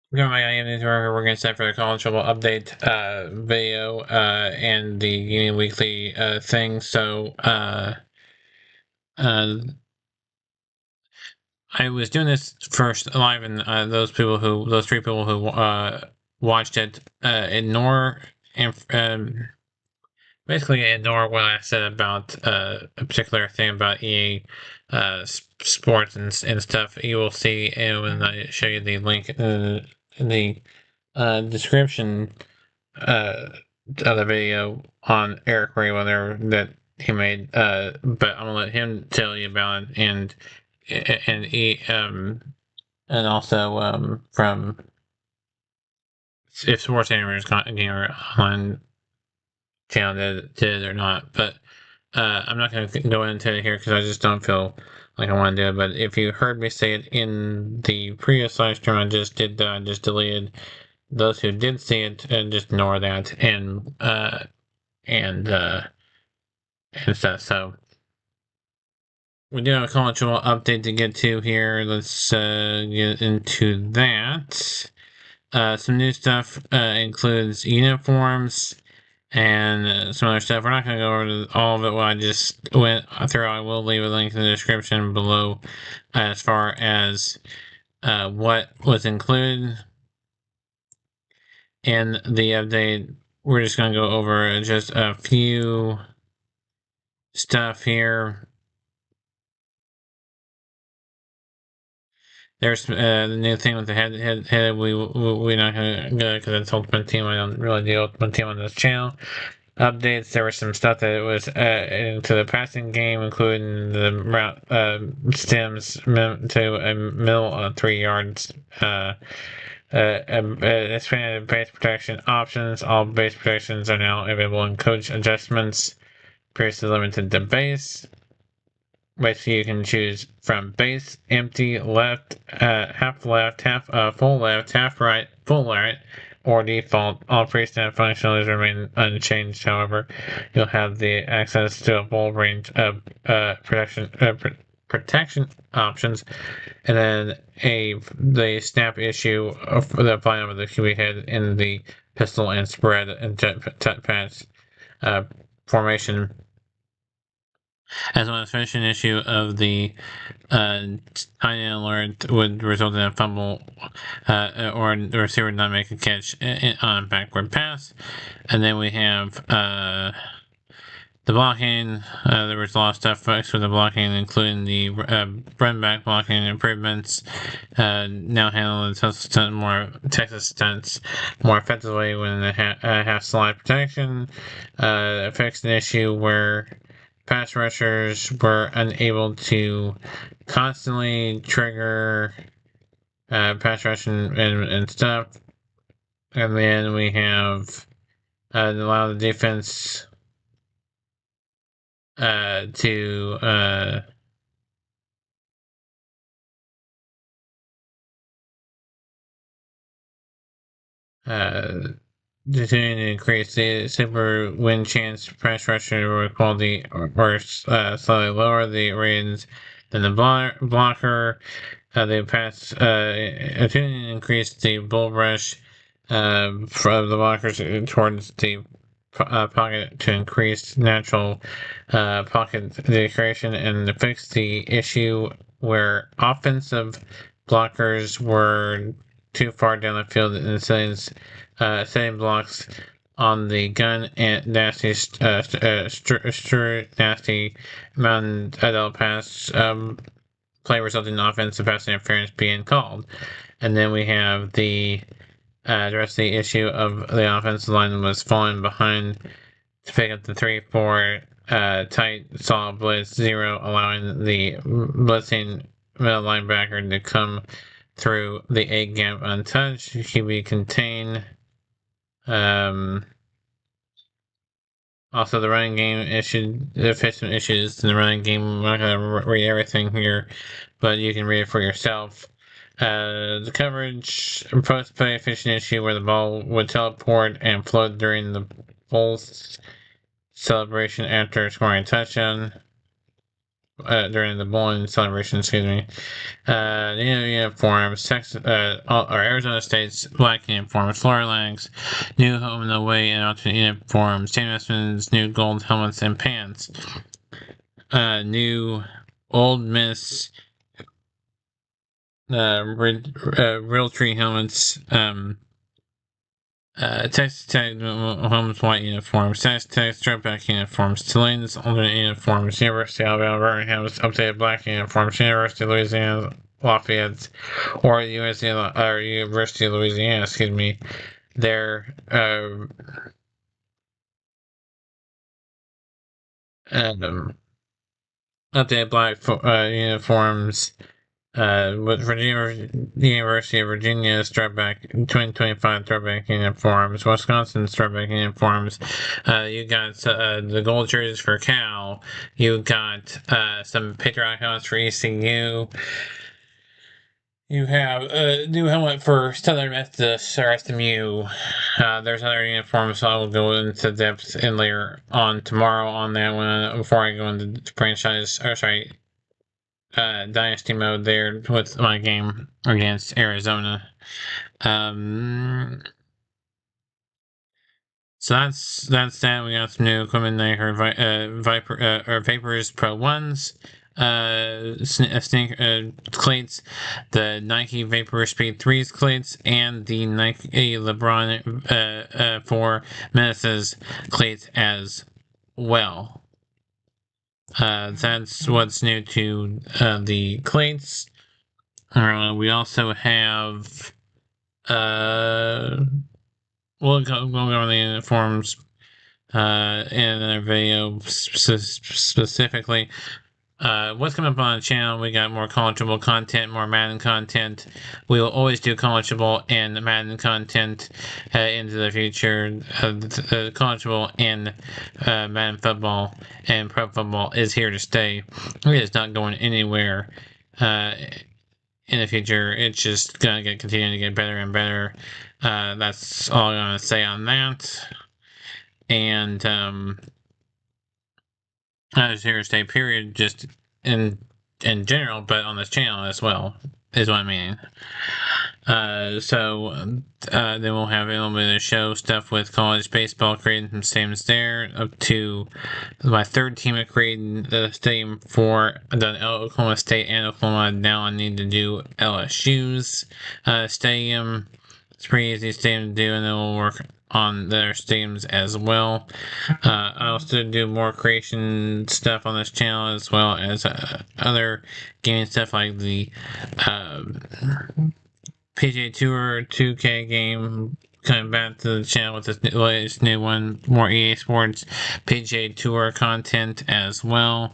Welcome to my news where we're going to set for the college football update video and the Gaming Weekly thing. So uh, I was doing this first live, and those three people who watched it, ignore and basically ignore what I said about a particular thing about EA sports and stuff. You will see when I show you the link in the description of the video on Eric Merriweather that he made, but I'm gonna let him tell you about it, and he and also from if Sports Gamer Gamer on channel did it or not, but I'm not going to go into it here because I just don't feel like I want to do it. But if you heard me say it in the previous live stream I just did, I just deleted those who did see it, and just ignore that and stuff. So we do have a college football update to get to here. Let's get into that. Some new stuff includes uniforms and some other stuff. We're not going to go over all of it. What I just went through, I will leave a link in the description below as far as what was included in the update. We're just going to go over just a few stuff here. There's the new thing with the head. We're not gonna go because it's Ultimate Team. I don't really do Ultimate Team on this channel. Updates. There was some stuff that was into the passing game, including the route stems to a mill 3 yards. Expanded base protection options. All base protections are now available in coach adjustments. Previously limited to base. Which you can choose from base, empty, left, half, full left, half right, full right, or default. All freestyle functionalities remain unchanged, however. You'll have the access to a full range of protection options, and then the snap issue of the applying of the QB head in the pistol and spread and jet pass formation. As well as finish an issue of the tiny alert would result in a fumble or the receiver not make a catch on a backward pass. And then we have the blocking. There was a lot of stuff fixed with the blocking, including the run back blocking improvements. Now handling Texas stunts more effectively when they have slide protection. Fixed an issue where pass rushers were unable to constantly trigger pass rush and stuff. And then we have allow the defense to continue to increase the super win chance pass rusher quality or slightly lower the ratings than the blocker. They pass to increase the bull rush from the blockers towards the pocket to increase natural pocket decoration and to fix the issue where offensive blockers were too far down the field and setting blocks on the gun and nasty mountain adult pass play resulting in offensive pass interference being called. And then we have the rest of the issue of the offensive line was falling behind to pick up the 3-4 tight solid blitz 0, allowing the blitzing middle linebacker to come through the 8 gap untouched. QB contain. Also, the running game efficient issues in the running game. I'm not going to read everything here, but you can read it for yourself. The coverage post play efficient issue where the ball would teleport and float during the full celebration after scoring a touchdown. during the bowling celebration. Excuse me. New uniforms. Texas, or Arizona State's black uniforms. Florida Atlantic's new home and away and alternate uniforms. Jameson's new gold helmets and pants. New Old Miss Realtree helmets. Texas Tech Home's white uniforms, Texas Tech stripback uniforms, Tulane's alternate uniforms, University of Alabama Birmingham's updated black uniforms, University of Louisiana Lafayette's, or University of Louisiana, excuse me, their updated black uniforms. With Virginia, the University of Virginia stripback 2025 stripback uniforms, Wisconsin stripback uniforms. You got the gold jerseys for Cal. You got some patriotic helmets for ECU. You have a new helmet for Southern Methodist or SMU. There's other uniforms, so I will go into depth in later on tomorrow on that one before I go into franchise. Or sorry. Dynasty mode there with my game against Arizona. So that's that. We got some new equipment there. Vapors Pro 1s, cleats, the Nike Vapor Speed 3s cleats, and the Nike LeBron 4 Menaces cleats as well. That's what's new to the cleats. We also have we'll go over the uniforms in another video specifically. What's coming up on the channel? We got more collectible content, more Madden content. We will always do collectible and Madden content into the future. The collectible and Madden football and pro football is here to stay. It is not going anywhere in the future. It's just gonna continue to get better and better. That's all I'm gonna say on that. And as here to stay, period, just in general, but on this channel as well, is what I mean. So then we'll have a little bit of show stuff with college baseball, creating some stadiums there, up to my third team of creating the stadium for the Oklahoma State and Oklahoma. Now I need to do LSU's stadium. It's pretty easy stadium to do, and then we'll work on their stadiums as well. I also do more creation stuff on this channel, as well as other gaming stuff like the PGA Tour 2K game coming back to the channel with this latest new one, more EA Sports PGA Tour content as well.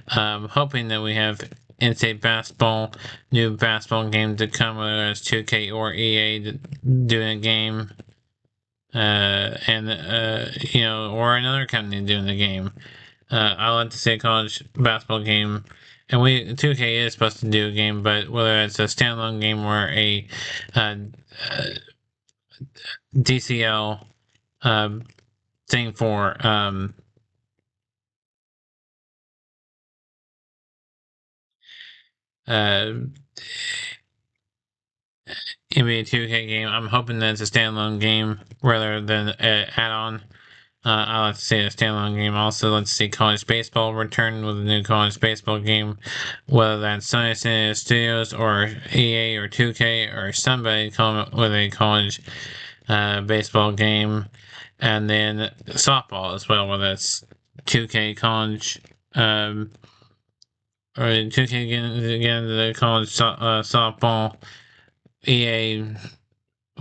Hoping that we have in-state basketball, new basketball game to come, whether it's 2K or EA doing a game. You know, or another company doing the game. I like to see a college basketball game, and 2K is supposed to do a game, but whether it's a standalone game or a DCL thing for NBA 2K game, I'm hoping that it's a standalone game rather than an add-on. I like to see a standalone game. Also, let's see college baseball return with a new college baseball game, whether that's Sunny Studios or EA or 2K or somebody come up with a college baseball game, and then softball as well, whether it's 2K college or 2K again the college softball, EA,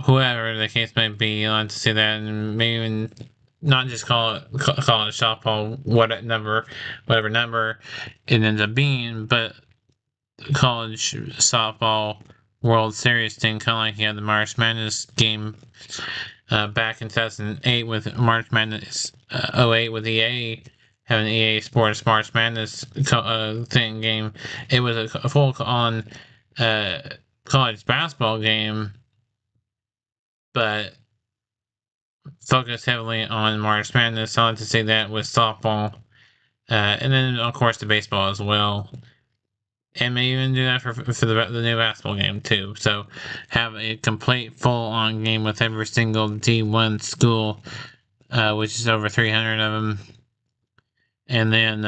whoever the case may be. I like to see that, and maybe even not just call it softball, whatever number it ends up being, but college softball World Series thing, kind of like you had the March Madness game back in 2008 with March Madness 08 with EA having EA Sports March Madness thing game. It was a full on college basketball game, but focused heavily on March Madness. I like to see that with softball And then of course the baseball as well. And may even do that for the new basketball game too. So have a complete full-on game with every single D1 school, which is over 300 of them. And then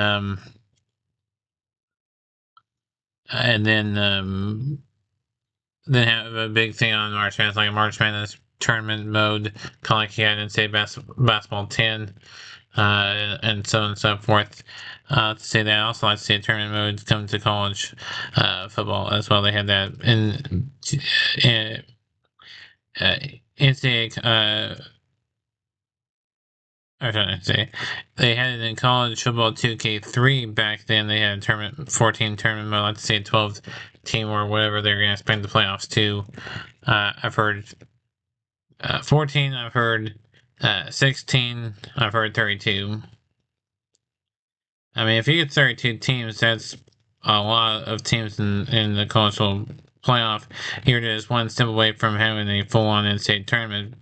then have a big thing on March Madness, like a March Madness tournament mode, kind of like you had in say basketball 10. And so on and so forth. To say that, I also like to see a tournament mode come to college football as well. They had that in NCAA. I was trying to say they had it in college football 2K3 back then. They had a tournament 14 tournament mode. I like to say 12 team or whatever they're going to expand the playoffs to. I've heard 14. I've heard 16. I've heard 32. I mean, if you get 32 teams, that's a lot of teams in the college playoff. You're just one step away from having a full-on NCAA tournament.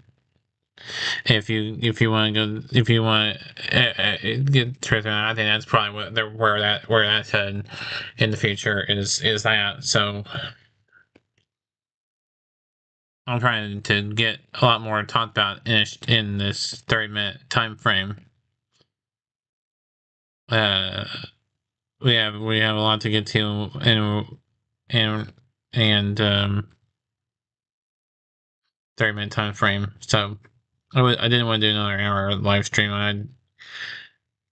If you want to go, if you want to get to I think that's probably where that's headed in the future is that. So I'm trying to get a lot more talked about in this 30-minute time frame. We have a lot to get to, and 30-minute time frame. So I didn't want to do another hour live stream.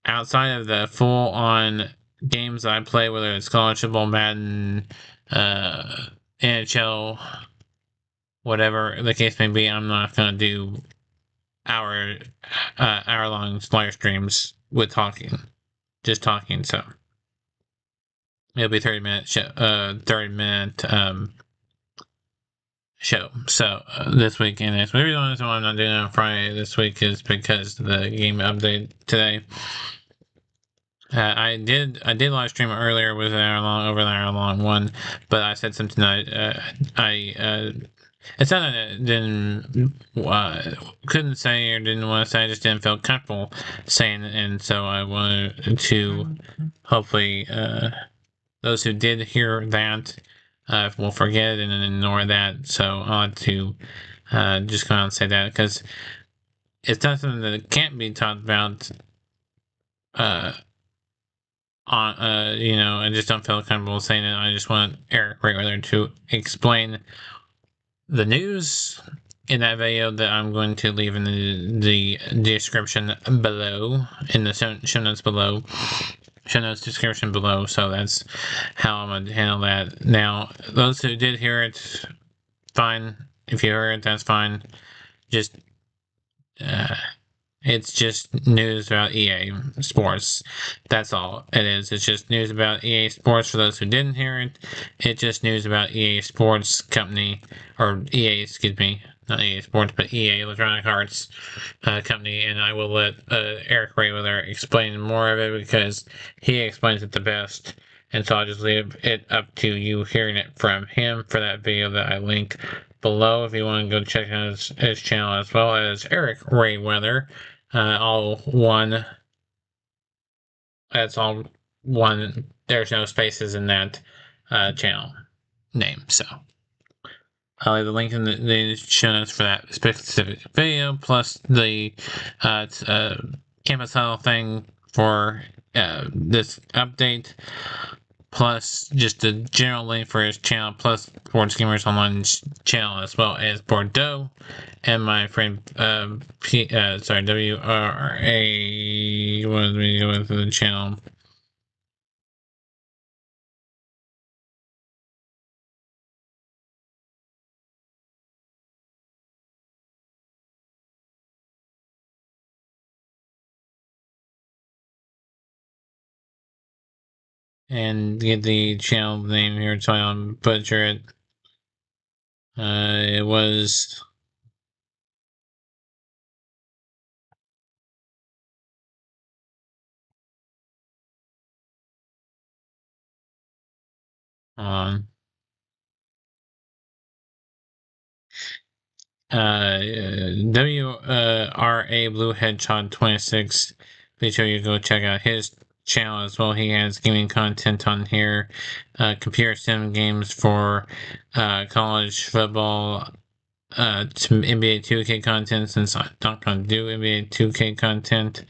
Outside of the full on games I play, whether it's college football, Madden, NHL, whatever the case may be, I'm not gonna do hour long live streams with just talking. So it'll be 30-minute show, 30-minute show. So this week and next week. The only reason why I'm not doing it on Friday this week is because the game update today. I did live stream earlier with over an hour long one, but I said something it's not that I didn't couldn't say or didn't want to say. I just didn't feel comfortable saying it, and so I wanted to hopefully those who did hear that will forget it and ignore that. So I want to just come out and say that because it's not something that can't be talked about. I just don't feel comfortable saying it. I just want Eric Rayweather to explain the news in that video that I'm going to leave in the description below, in the show notes below. Show notes description below. So that's how I'm going to handle that. Now, those who did hear it, fine. If you heard it, that's fine. Just it's just news about EA Sports. That's all it is. It's just news about EA Sports. For those who didn't hear it, it's just news about EA Sports Company, or EA, excuse me, not EA Sports, but EA Electronic Arts Company. And I will let Eric Rayweather explain more of it because he explains it the best. And so I'll just leave it up to you hearing it from him for that video that I link below if you want to go check out his channel, as well as Eric Rayweather. All one. That's all one. There's no spaces in that channel name. So I'll leave the link in the show notes for that specific video, plus the campus tunnel thing for this update, plus just a general link for his channel, plus Sports Gamers Online channel, as well as Bordeaux and my friend WRA wanted me to go into the channel. And get the channel name here so I don't butcher it. It was WRA Blue Hedgehog 26. Be sure you go check out his channel as well. He has gaming content on here, computer sim games for college football, some NBA 2K content, since I'm not going to do NBA 2K content.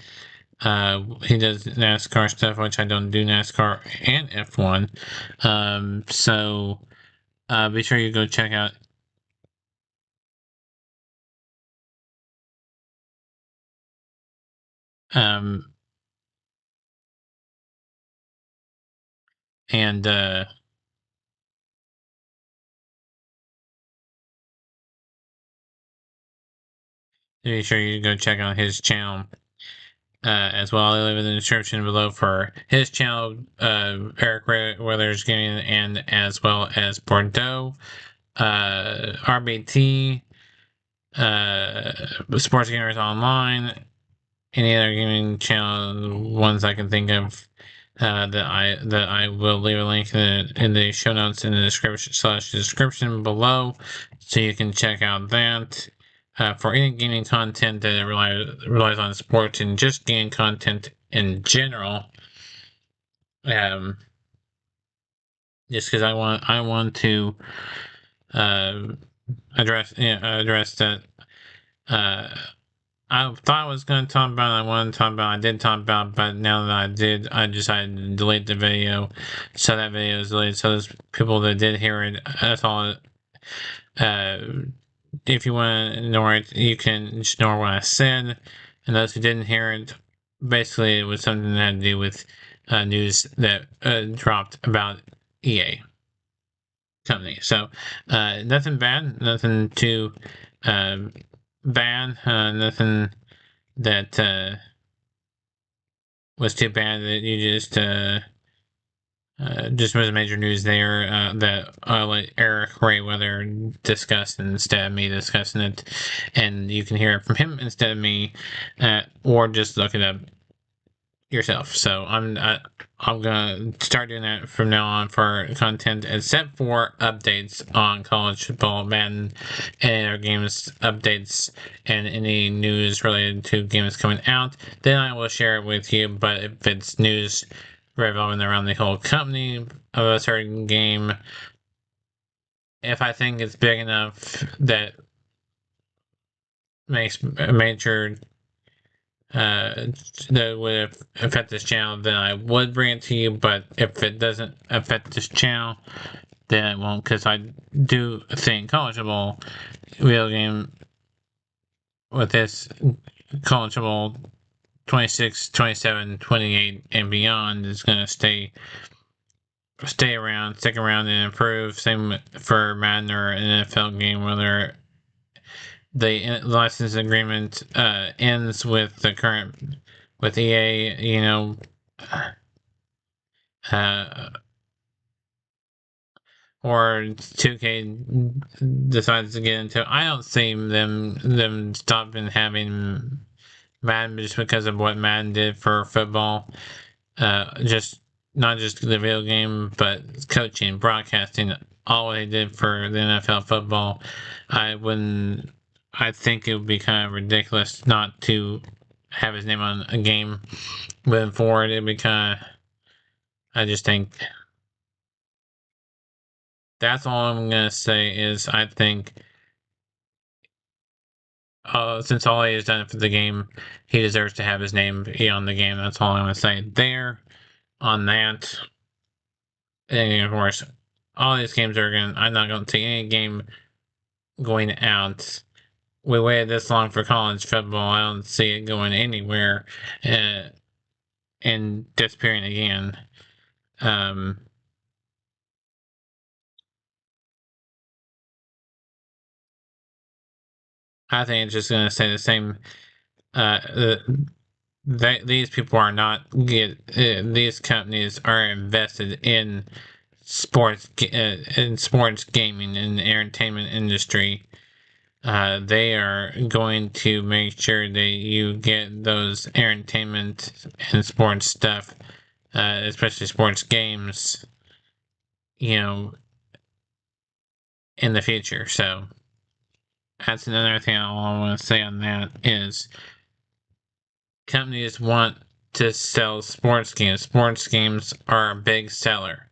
He does NASCAR stuff, which I don't do NASCAR and F1. So be sure you go check out and be sure you go check out his channel as well. I'll leave it in the description below for his channel, Eric Weathers Gaming, and as well as Bordeaux, RBT, Sports Gamers Online, any other gaming channel ones I can think of. That I will leave a link in the show notes in the description below, so you can check out that. For any gaming content that relies on sports and just gaming content in general, just because I want to address that. I thought I was going to talk about it, I wanted to talk about it, I did talk about it, but now that I did, I decided to delete the video. So that video is deleted. So those people that did hear it, that's all. If you want to ignore it, you can just ignore what I said. And those who didn't hear it, basically it was something that had to do with news that dropped about EA company. So nothing bad, nothing too bad, nothing that was too bad that you just was major news there that I'll let Eric Weather discuss instead of me discussing it, and you can hear it from him instead of me, or just look it up yourself. So I'm gonna start doing that from now on for content, except for updates on college football, Madden, and other games updates, and any news related to games coming out. Then I will share it with you. But if it's news revolving around the whole company of a certain game, if I think it's big enough that makes a major that would affect this channel, then I would bring it to you. But if it doesn't affect this channel, then I won't, because I do think college football video game with this college football 26, 27, 28 and beyond is going to stick around and improve. Same for Madden or an NFL game, whether the license agreement ends with the current with EA, you know, or 2K decides to get into. I don't see them stopping having Madden just because of what Madden did for football. Just not just the video game, but coaching, broadcasting, all they did for the NFL football. I think it would be kind of ridiculous not to have his name on a game moving forward. It'd be kind of, I just think that's all I'm gonna say is I think since all he has done for the game, he deserves to have his name be on the game. That's all I'm gonna say there on that. And of course, all these games I'm not gonna take any game going out. We waited this long for college football. I don't see it going anywhere and disappearing again. I think it's just going to stay the same. These people are not these companies are invested in sports gaming and the entertainment industry. They are going to make sure that you get those entertainment and sports stuff, especially sports games, you know, in the future. So that's another thing I want to say on that is companies want to sell sports games. Sports games are a big seller.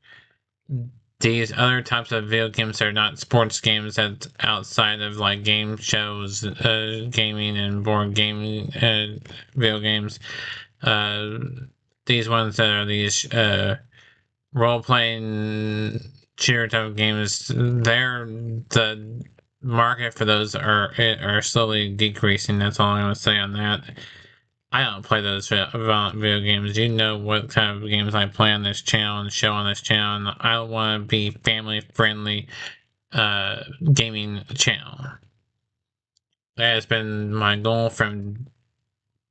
These other types of video games are not sports games that's outside of like game shows, gaming and board gaming, video games. These ones that are these role-playing shooter type of games, the market for those are slowly decreasing. That's all I'm gonna say on that. I don't play those video games. You know what kind of games I play on this channel and show on this channel. And I want to be family-friendly gaming channel. That has been my goal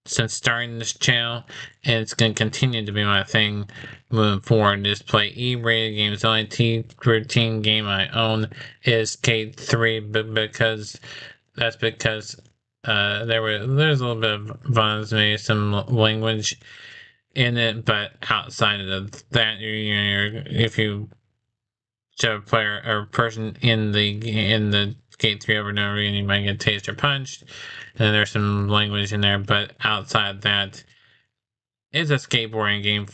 since starting this channel, and it's going to continue to be my thing moving forward. Just play E-rated games. The only T13 game I own is Skate 3, but because there's a little bit of violence, maybe some language in it, but outside of that, if you show a player or person in the Skate 3 over and over again, you might get tased or punched, and there's some language in there, but outside that, it's a skateboarding game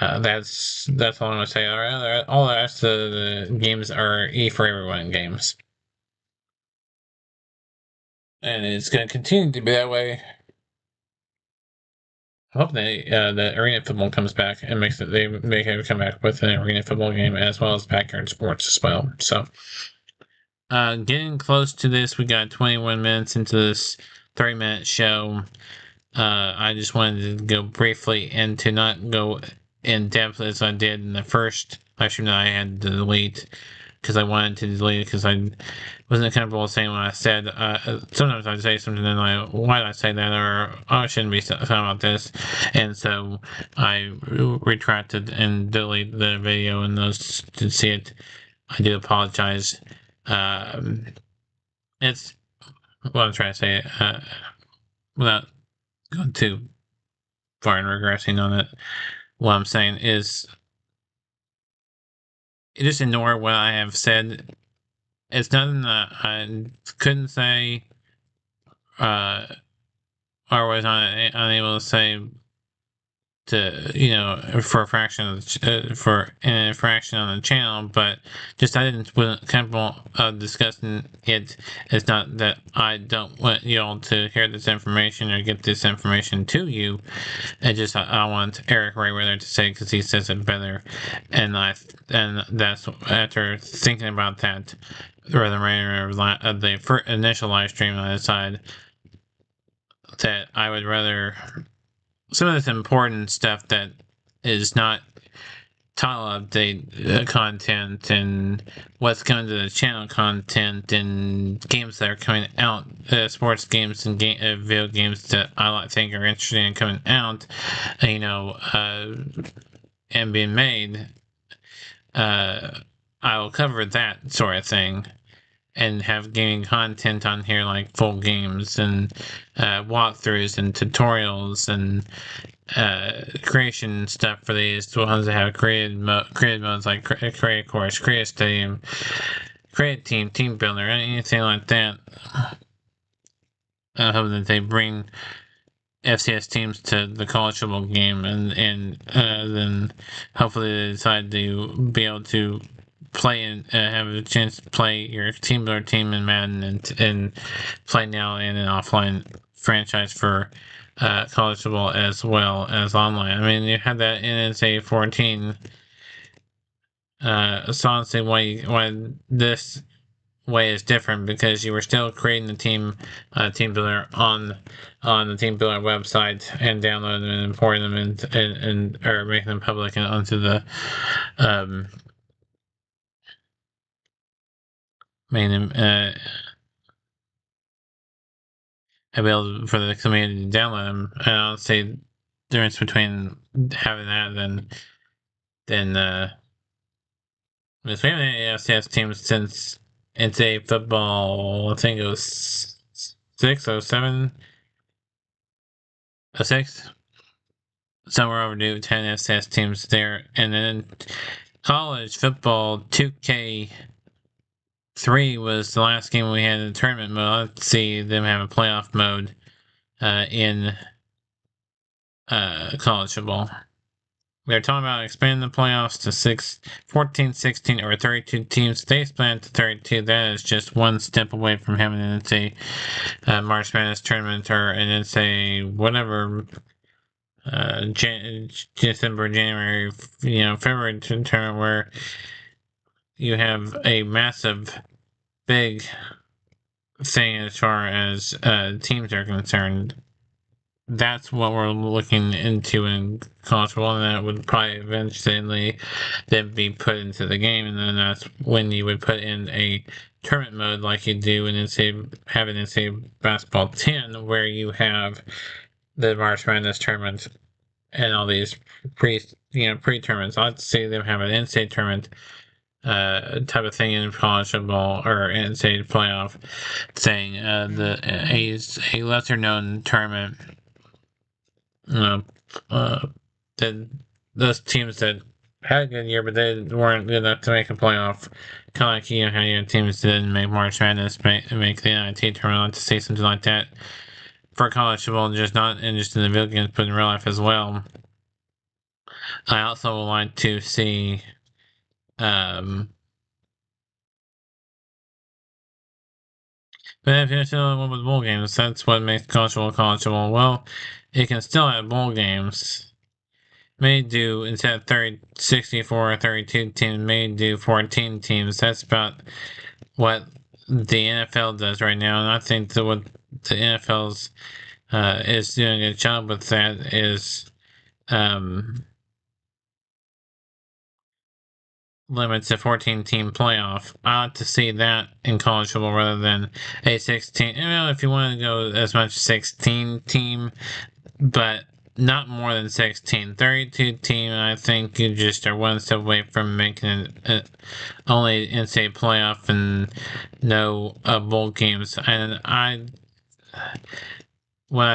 that's all I'm gonna say. All the rest of the games are E for everyone games. And it's going to continue to be that way. I hope the arena football comes back and they make it come back with an arena football game as well as backyard sports as well. So, getting close to this, we got 21 minutes into this 30-minute show. I just wanted to go briefly and to not go in depth as I did in the first live stream that I had to delete, because I wanted to delete it because I wasn't comfortable saying what I said. Sometimes I'd say something and I'm like, why did I say that? Or, oh, I shouldn't be talking about this. And so I retracted and deleted the video, and those to see it, I do apologize. It's what I'm trying to say, without going too far and regressing on it. What I'm saying is, just ignore what I have said. It's nothing that I couldn't say, or was unable to say for a fraction of for an infraction on the channel, but just I wasn't comfortable discussing it. It's not that I don't want you all to hear this information or get this information to you. It just I want Eric Rayweather to say, because he says it better, and that's after thinking about that rather than the initial live stream, I decided that I would rather some of this important stuff that is not title update content and what's coming to the channel content and games that are coming out, sports games and video games that I think are interesting and coming out, and being made. I will cover that sort of thing and have gaming content on here, like full games and walkthroughs and tutorials and creation stuff for these. The ones that have created modes like create course, create stadium, create team builder, anything like that. I hope that they bring FCS teams to the college football game, and then hopefully they decide to be able to play and have a chance to play your team builder team in Madden and play now in an offline franchise for college football as well as online. I mean, you had that in NCAA 14. So honestly, why this way is different, because you were still creating the team builder on the team builder website and downloading them and importing them and or making them public and onto the available for the community to download them. And I'll say the difference between having that than because we haven't had FCS teams since NCAA football, I think it was 6 or 7 or 6. Somewhere overdue, 10 FCS teams there. And then college football 2K 3 was the last game we had in the tournament mode. Let's see them have a playoff mode in college football. They're talking about expanding the playoffs to 14, 16, or 32 teams. They expand to 32. That is just one step away from having an NCAA March Madness tournament or an NCAA whatever December, January, February tournament where you have a massive, big thing as far as teams are concerned. That's what we're looking into in college football, and that would probably eventually then be put into the game, and then that's when you would put in a tournament mode like you do in have an NCAA Basketball 10, where you have the March Madness tournament and all these pre-tournaments. I'd say them have an NCAA tournament type of thing in college football or NCAA playoff thing. A lesser known tournament. Then those teams that had a good year, but they weren't good enough to make a playoff. Kind of like how your teams didn't make March Madness, make the NIT tournament. I'd like to see something like that for college football, just not just in the video games, but in real life as well. I also would like to see but if you're still one with bowl games, that's what makes college football. Well, it can still have bowl games. May do, instead of 64 or 32 teams, may do 14 teams. That's about what the NFL does right now. And I think that what the NFL's is doing a good job with that is limits a 14-team playoff. I like to see that in college football rather than a 16. If you want to go as much 16 team, but not more than 16. 32 team, I think you just are one step away from making it only NCAA playoff and no bowl games. And I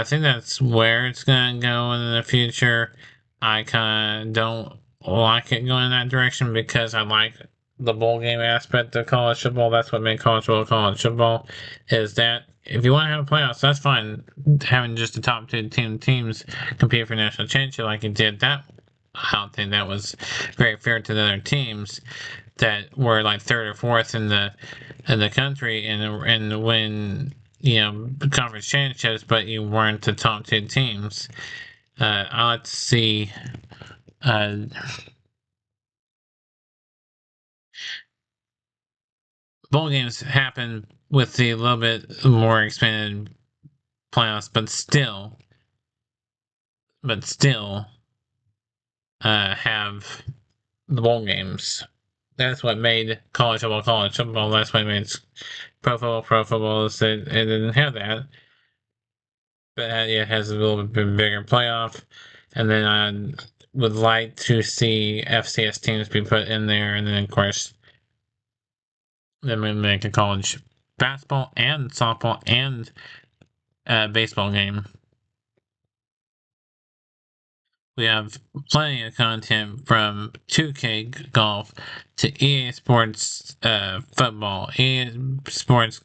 think that's where it's going to go in the future. I kind of don't like it going in that direction because I like the bowl game aspect of college football. That's what made college football is that if you want to have playoffs, that's fine. Having just the top two teams compete for national championship like you did, that I don't think that was very fair to the other teams that were like third or fourth in the country and win conference championships, but you weren't the top two teams. I like to see bowl games happen with the little bit more expanded playoffs, but still have the bowl games. That's what made college football. That's what made pro football is that it didn't have that, but it has a little bit bigger playoff. And then I would like to see FCS teams be put in there, and then of course then we make a college basketball and softball and baseball game. We have plenty of content from 2K Golf to EA Sports football, EA Sports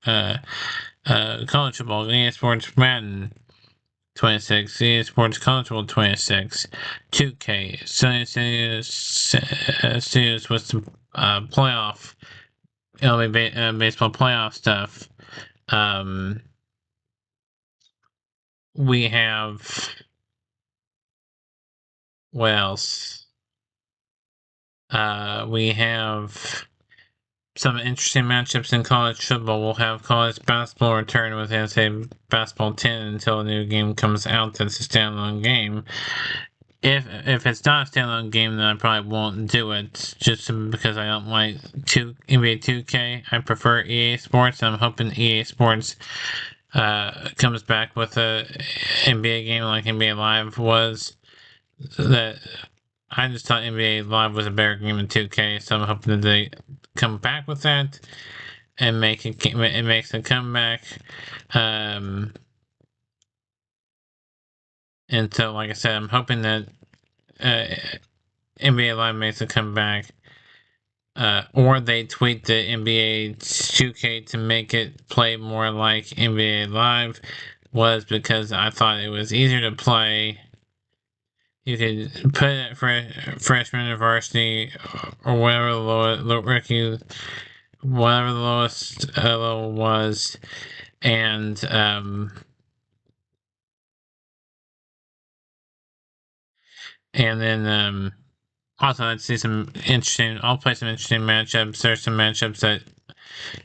college football, EA Sports Madden 26, EA Sports College Football 26, 2K, Sunny Studios with some playoff, MLB baseball playoff stuff. We have what else? We have some interesting matchups in college football. We'll have college basketball return with NCAA Basketball 10 until a new game comes out that's a standalone game. If it's not a standalone game, then I probably won't do it just because I don't like NBA 2K. I prefer EA Sports. I'm hoping EA Sports comes back with a NBA game like NBA Live was. That I just thought NBA Live was a better game than 2K, so I'm hoping that they come back with that and makes a comeback. And so, like I said, I'm hoping that NBA Live makes a comeback. or they tweaked the NBA 2K to make it play more like NBA Live, was because I thought it was easier to play. You could put it for freshman or varsity or whatever the whatever the lowest level was, and then also I'd see some interesting. I'll play some interesting matchups. There's some matchups that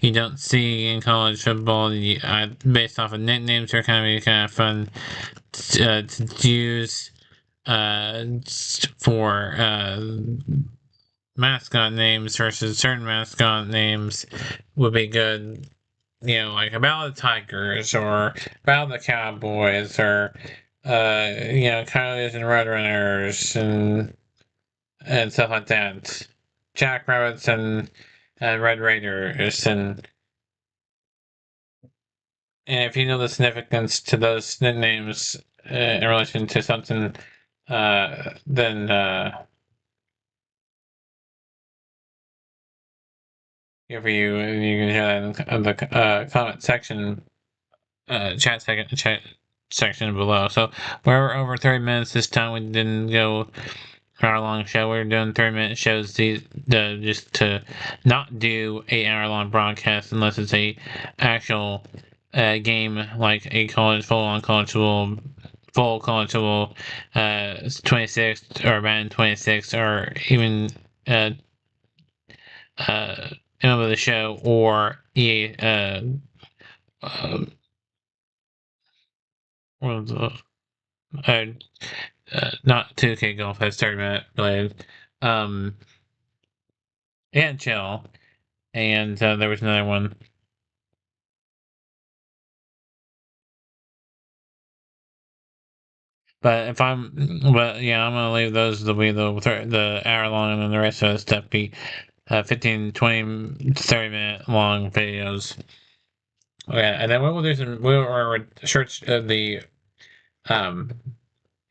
you don't see in college football. Based off of nicknames, are kind of fun to use for mascot names versus certain mascot names would be good. You know, like about the Tigers or about the Cowboys or Coyotes and Roadrunners and stuff like that. Jackrabbits and Red Raiders and if you know the significance to those nicknames in relation to something, then if you can hear that in the comment section, chat section below. So we're over 30 minutes this time. We didn't go hour-long show. We're doing 30-minute shows just to not do 8-hour-long broadcasts unless it's a actual game like a full college football 26 or Madden 26 or even of the show or EA not 2K Golf has 30-minute related and chill, and there was another one. But I'm gonna leave those to be the hour long, and then the rest of the stuff be 15, 20, 30 minute long videos. Okay, and then we'll do the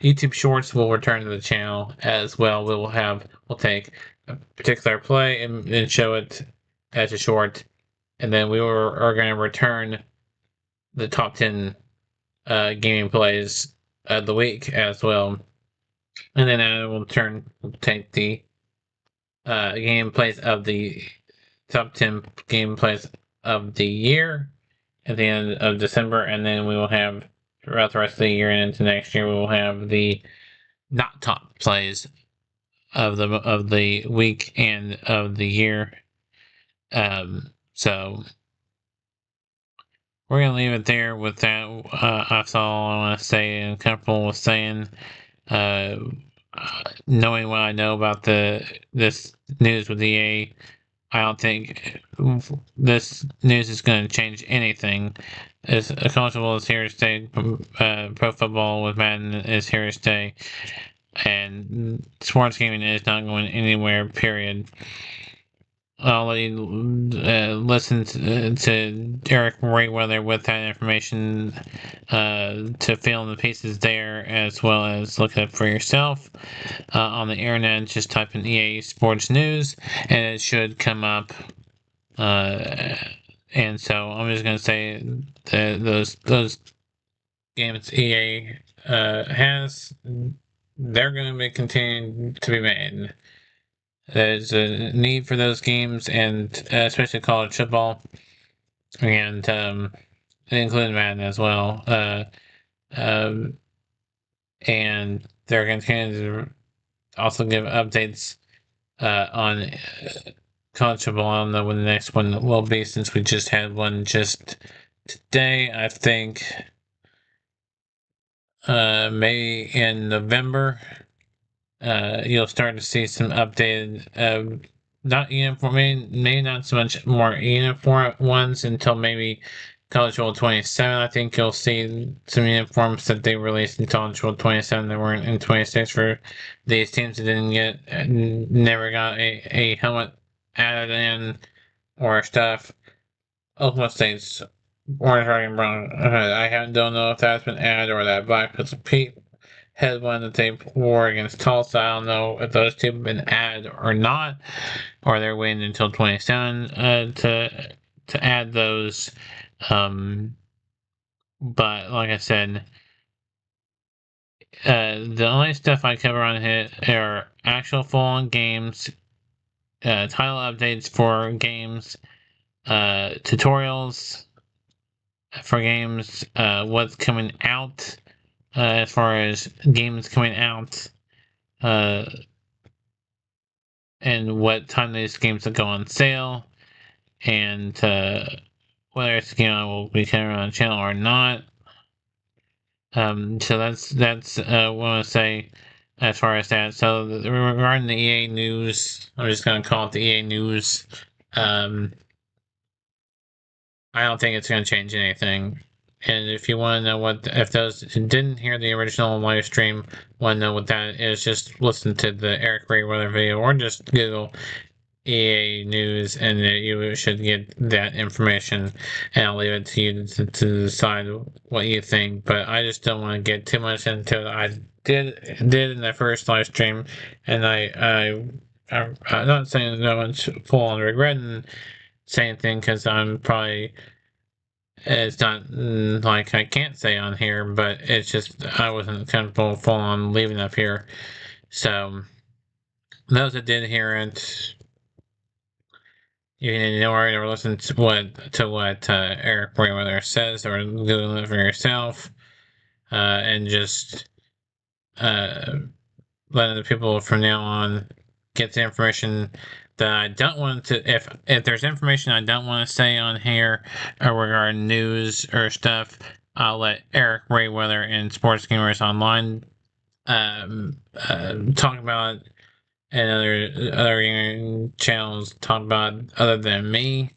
YouTube Shorts will return to the channel as well. We'll take a particular play and show it as a short, and then we are going to return the top 10 gaming plays of the week as well, and then we'll take the gameplays of the top 10 gameplays of the year at the end of December, and then we will have throughout the rest of the year and into next year we will have the not top plays of the week and of the year. So we're gonna leave it there with that. That's all I want to say and comfortable with saying. Knowing what I know about this news with EA, I don't think this news is going to change anything. As college football is here to stay, pro football with Madden is here to stay, and sports gaming is not going anywhere, period. I'll let you listen to Eric Merriweather with that information to fill in the pieces there, as well as look it up for yourself on the internet. Just type in EA Sports News, and it should come up. And so I'm just gonna say that those games EA has, they're gonna be continuing to be made. There's a need for those games, and especially college football, and including Madden as well. And they're going to continue to also give updates on college football. I don't know when the next one will be, since we just had one just today. I think maybe in November. You'll start to see some updated, not uniform, maybe not so much more uniform ones until maybe College World 27. I think you'll see some uniforms that they released in College World 27 that weren't in 26 for these teams that never got a helmet added in or stuff. Oklahoma State's Orange, Red, and Brown. I don't know if that's been added or that Black Pistol Pete had won the tape war against Tulsa. I don't know if those two have been added or not, or they're waiting until 27 to add those. But like I said, the only stuff I cover on here are actual full-on games, title updates for games, tutorials for games, what's coming out, as far as games coming out, and what time these games will go on sale, and whether it's a game I will be covering on the channel or not. So that's what I want to say as far as that. So regarding the EA news, I'm just gonna call it the EA news. I don't think it's gonna change anything. And if you want to know if those who didn't hear the original live stream want to know what that is, just listen to the Eric Rayweather video or just Google EA News, and you should get that information. And I'll leave it to you to decide what you think. But I just don't want to get too much into it. I did in the first live stream, and I'm not saying no one's full on regretting saying anything, because I'm probably, it's not like I can't say on here, but it's just I wasn't comfortable full on leaving up here. So those that did hear it, you can ignore it or listen to what Eric Rayweather says, or Google it for yourself, and just letting the people from now on get the information that I don't want to. If there's information I don't want to say on here regarding news or stuff, I'll let Eric Rayweather and Sports Gamers Online talk about it, and other channels talk about other than me.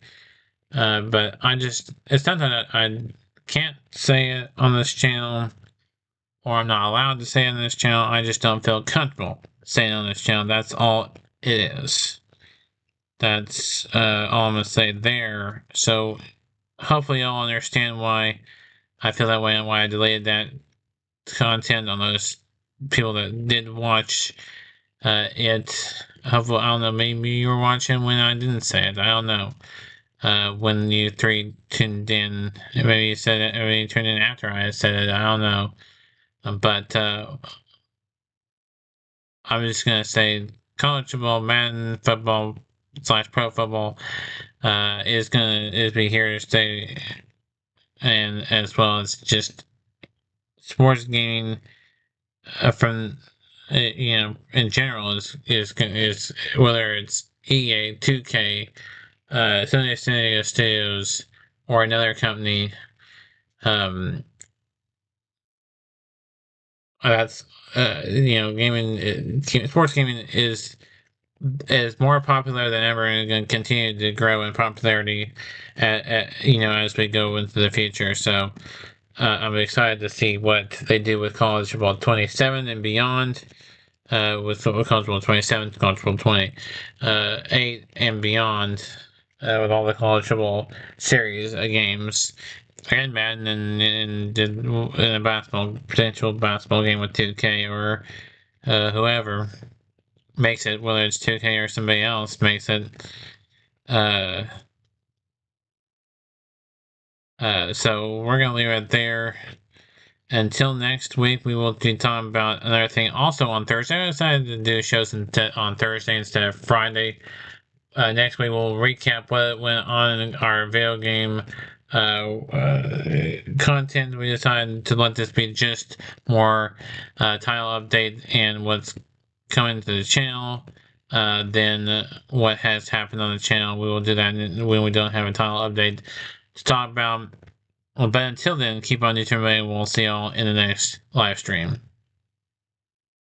But it's not that I can't say it on this channel, or I'm not allowed to say it on this channel. I just don't feel comfortable saying it on this channel. That's all it is. That's all I'm gonna say there. So hopefully y'all understand why I feel that way and why I deleted that content on those people that did watch it. Hopefully, I don't know, maybe you were watching when I didn't say it. I don't know. When you three tuned in, maybe you said it, maybe you tuned in after I said it. I don't know. But I'm just gonna say college football, Madden football / pro football is be here to stay, and as well as just sports gaming from in general is whether it's EA, 2K, San Diego Studios, or another company. That's gaming, sports gaming is more popular than ever, and going to continue to grow in popularity as we go into the future. So I'm excited to see what they do with College Football 27 and beyond, with College Football 27, College Football 28 and beyond, with all the College Football series of games. And Madden and in a potential basketball game with 2K or whoever makes it, whether it's 2K or somebody else makes it. So we're gonna leave it there. Until next week, we will be talking about another thing also on Thursday. I decided to do shows on Thursday instead of Friday. Next week, we'll recap what went on in our video game content. We decided to let this be just more title update and what's coming to the channel than what has happened on the channel. We will do that when we don't have a title update to talk about. But until then, keep on YouTube, and we'll see y'all in the next live stream.